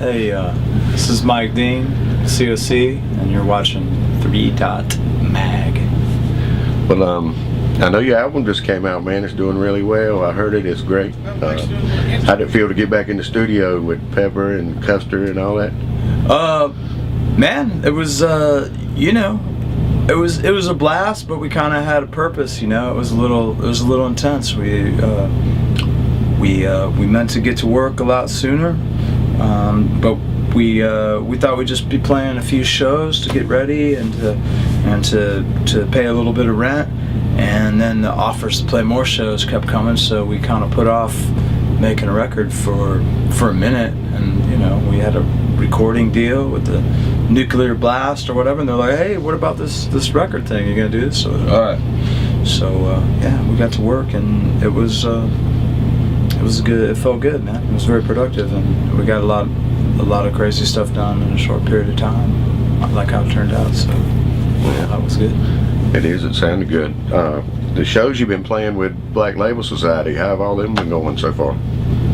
Hey, this is Mike Dean, COC, and you're watching 3.mag. Well, I know your album just came out, man. It's doing really well. I heard it. It's great. How'd it feel to get back in the studio with Pepper and Custer and all that? Man, it was, it was a blast, but we kind of had a purpose, It was a little intense. We meant to get to work a lot sooner, but we thought we'd just be playing a few shows to get ready and to pay a little bit of rent, and then the offers to play more shows kept coming, so we kind of put off making a record for a minute, and we had a recording deal with the Nuclear Blast or whatever, and they're like, hey, what about this record thing? You gonna do this? So, all right. So yeah, we got to work, and it was good. It felt good, man. It was very productive, and we got a lot of crazy stuff done in a short period of time. I like how it turned out. So yeah, that was good. It is. It sounded good. The shows you've been playing with Black Label Society, how have all them been going so far?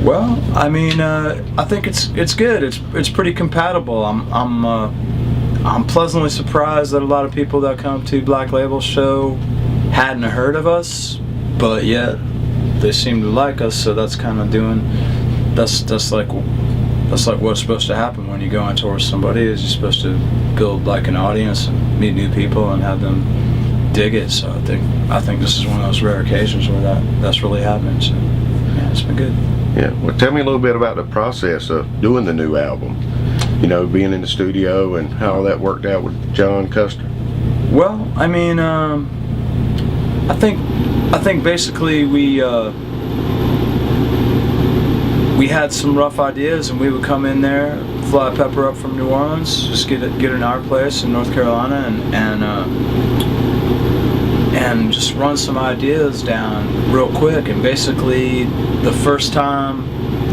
Well, I mean, I think it's good. It's pretty compatible. I'm pleasantly surprised that a lot of people that come to Black Label show hadn't heard of us, but yet they seem to like us. So that's kind of that's like what's supposed to happen when you go on tour with somebody. Is you're supposed to build like an audience and meet new people and have them dig it. So I think this is one of those rare occasions where that's really happening. So yeah, it's been good. Yeah, well, tell me a little bit about the process of doing the new album. Being in the studio and how all that worked out with John Custer. Well, I mean, I think basically we had some rough ideas, and we would come in there, fly Pepper up from New Orleans, just get in our place in North Carolina, and just run some ideas down real quick. And basically, the first time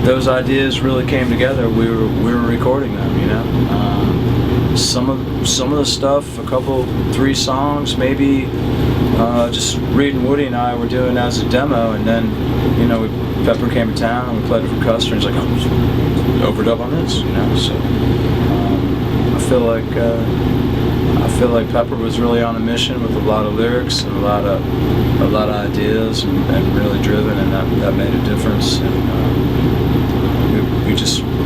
those ideas really came together, we were recording them. Some of the stuff, 3 songs, maybe. Just Reed and Woody and I were doing as a demo, and then Pepper came to town and we played it for Custer, and he's like, oh, overdub on this, So I feel like Pepper was really on a mission with a lot of lyrics and a lot of ideas, and really driven, and that made a difference. And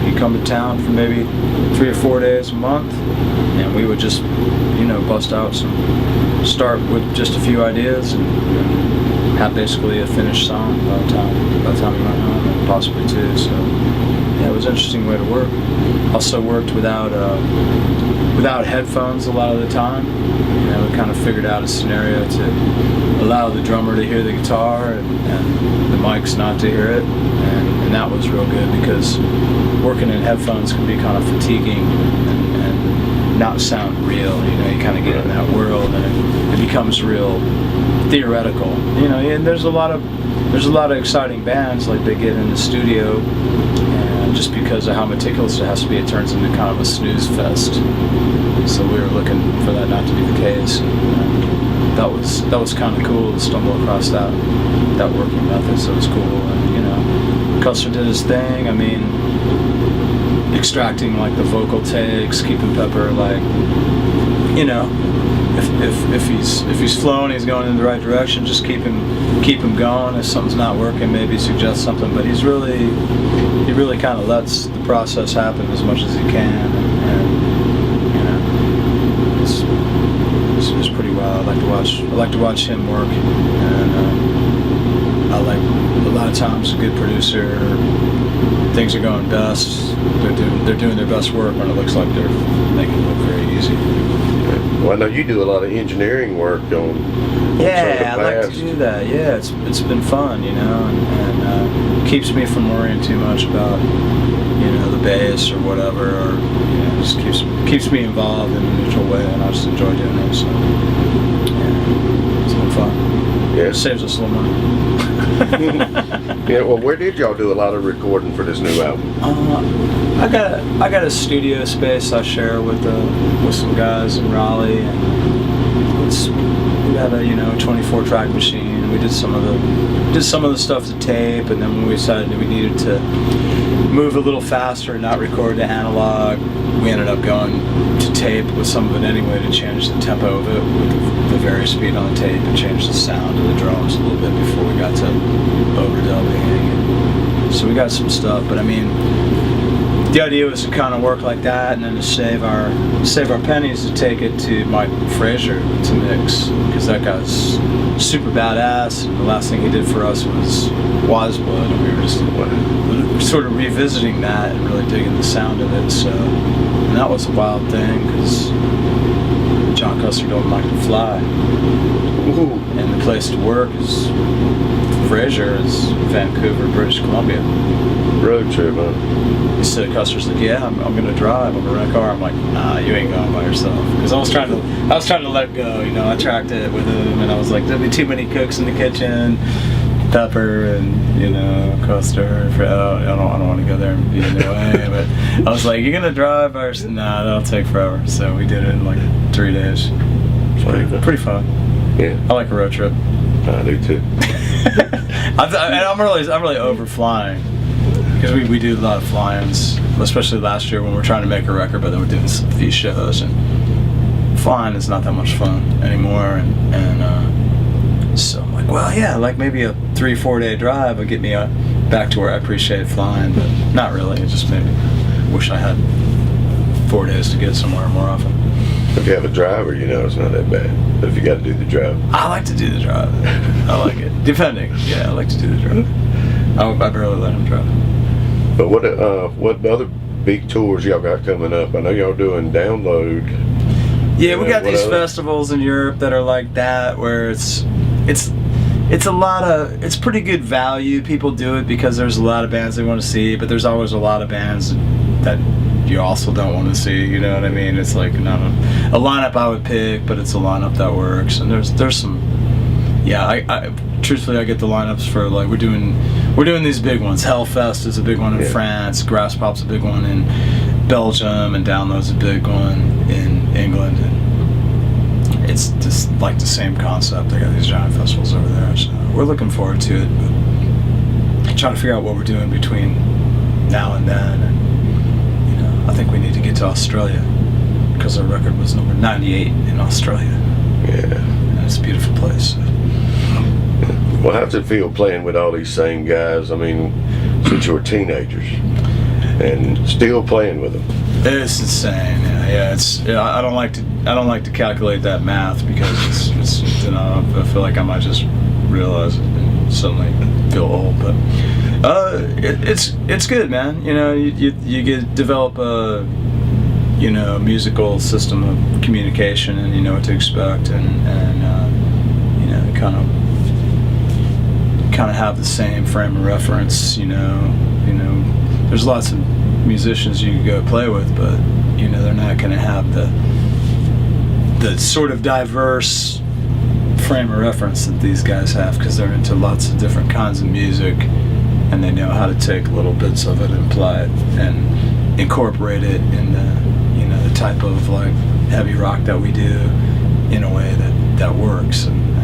he'd come to town for maybe 3 or 4 days a month, and we would just bust out start with just a few ideas and have basically a finished song by the time we went home, and possibly 2. So yeah, it was an interesting way to work. Also worked without headphones a lot of the time. We kind of figured out a scenario to allow the drummer to hear the guitar and the mics not to hear it, and that was real good, because working in headphones can be kind of fatiguing and not sound real. You kind of get in that world, and it becomes real theoretical. And there's a lot of exciting bands, like they get in the studio, and just because of how meticulous it has to be, it turns into kind of a snooze fest. So we were looking for that not to be the case. And that was kind of cool to stumble across that working method. So it was cool. And Custer did his thing. I mean, extracting like the vocal takes, keeping Pepper like, if he's flowing, he's going in the right direction, just keep him going. If something's not working, maybe suggest something. But he really kind of lets the process happen as much as he can, and it's pretty wild. I like to watch him work, and I like a lot of times a good producer. Things are going best. They're doing their best work when it looks like they're making it look very easy. Well, I know you do a lot of engineering work on yeah, I like to do that. Yeah, it's been fun, and keeps me from worrying too much about the bass or whatever, or just keeps me involved in a neutral way, and I just enjoy doing it. So yeah, it's been fun. Yeah, it saves us a little money. Yeah, well, where did y'all do a lot of recording for this new album? I got a studio space I share with some guys in Raleigh, and we got a 24-track machine, and we did some of the stuff to tape, and then when we decided that we needed to move a little faster and not record to analog, we ended up going to tape with some of it anyway to change the tempo of it with the various speed on the tape and change the sound of the drums a little bit before we got to overdubbing. So we got some stuff, but I mean, the idea was to kind of work like that, and then to save our pennies to take it to Mike Frazier to mix, because that guy's super badass, and the last thing he did for us was Wasblood, and we were just sort of revisiting that and really digging the sound of it. So, and that was a wild thing, because John Custer don't like to fly. Ooh. And the place to work is Frazier is Vancouver, British Columbia. Road trip, huh? He said, Custer's like, yeah, I'm gonna drive. I'm gonna rent a car. I'm like, nah, you ain't going by yourself. Because I was trying to let go. You know, I tracked it with him, and I was like, there'll be too many cooks in the kitchen. Pepper and Custer. I don't want to go there and be in the way. But I was like, you're gonna drive by yourself? Nah, that'll take forever. So we did it in like 3 days. Pretty fun. Yeah. I like a road trip. I do too. I'm really over flying, because we do a lot of fly-ins, especially last year when we were trying to make a record, but then we're doing these shows, and flying is not that much fun anymore, and so I'm like, well, yeah, like maybe a 3-4 day drive would get me back to where I appreciate flying, but not really. It just maybe wish I had 4 days to get somewhere more often. If you have a driver, it's not that bad. But if you got to do the drive, I like to do the drive. I like it. Depending, yeah, I like to do the drive. I barely let him drive. But what other big tours y'all got coming up? I know y'all doing Download. Yeah, we got these festivals in Europe that are like that, where it's pretty good value. People do it because there's a lot of bands they want to see, but there's always a lot of bands that you also don't want to see, you know what I mean? It's like not a lineup I would pick, but it's a lineup that works. And there's some, yeah. I truthfully, I get the lineups for, like, we're doing these big ones. Hellfest is a big one in France. Grass Pop's a big one in Belgium, and Download's a big one in England. And it's just like the same concept. They got these giant festivals over there, so we're looking forward to it. But trying to figure out what we're doing between now and then. And, I think we need to get to Australia, because our record was number 98 in Australia. Yeah. And it's a beautiful place. Well, how's it feel playing with all these same guys? I mean, since you were teenagers, and still playing with them. It's insane. Yeah. I don't like to calculate that math, because it's I feel like I might just realize it and suddenly feel old, but. It's good, man. You develop a musical system of communication, and you know what to expect, and kind of have the same frame of reference. There's lots of musicians you can go play with, but they're not going to have the sort of diverse frame of reference that these guys have, because they're into lots of different kinds of music. And they know how to take little bits of it and apply it and incorporate it in the type of like heavy rock that we do in a way that works. And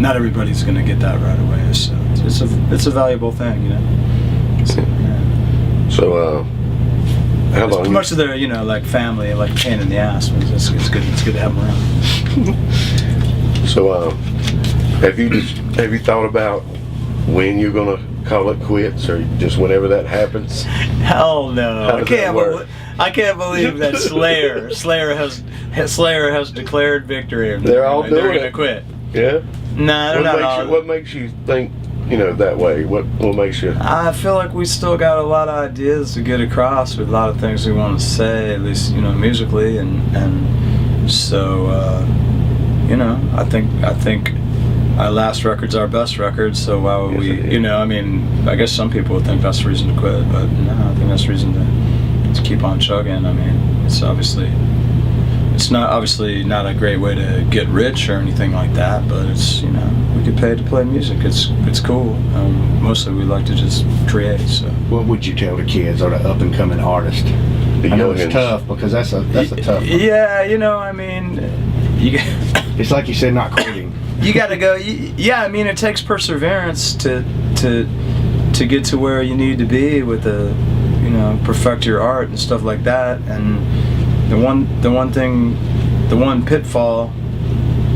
not everybody's going to get that right away. So it's a valuable thing, So, yeah. So how long? Much of their like family, like pain in the ass. It's good. It's good to have them around. So have you thought about when you're gonna call it quits, or just whenever that happens? Hell no! I can't believe that Slayer has declared victory. They're all doing they're gonna it. quit. Yeah. Nah, they're not all. What makes you think that way? What makes you? I feel like we still got a lot of ideas to get across, with a lot of things we want to say, at least musically, and so I think. Our last record's our best record, so why would we? I guess some people would think that's the reason to quit, but no, I think that's the reason to keep on chugging. I mean, it's not obviously not a great way to get rich or anything like that, but it's we get paid to play music. It's cool. Mostly we like to just create. So what would you tell the kids or the up and coming artists? I know it's tough, because that's a tough one. Yeah, I mean, you. It's like you said, not quitting. you got to go. Yeah, I mean, it takes perseverance to get to where you need to be with perfect your art and stuff like that. And the one pitfall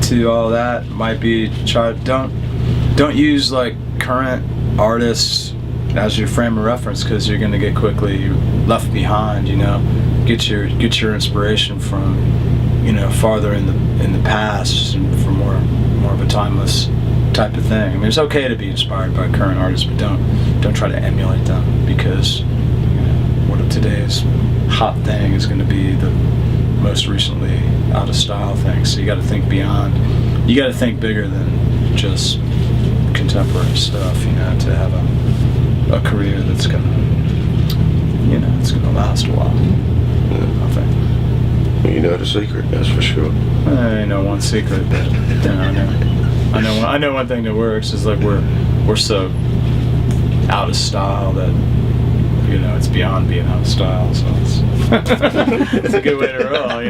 to all that might be don't use like current artists as your frame of reference, because you're going to get quickly left behind. Get your inspiration from farther in the past and from more of a timeless type of thing. I mean, it's okay to be inspired by current artists, but don't try to emulate them, because what of today's hot thing is going to be the most recently out of style thing. So you got to think beyond. You got to think bigger than just contemporary stuff. To have a career that's gonna it's gonna last a while. I think. You know the secret, that's for sure. I know one secret, but I know one thing that works is like we're so out of style that it's beyond being out of style. So it's it's a good way to roll,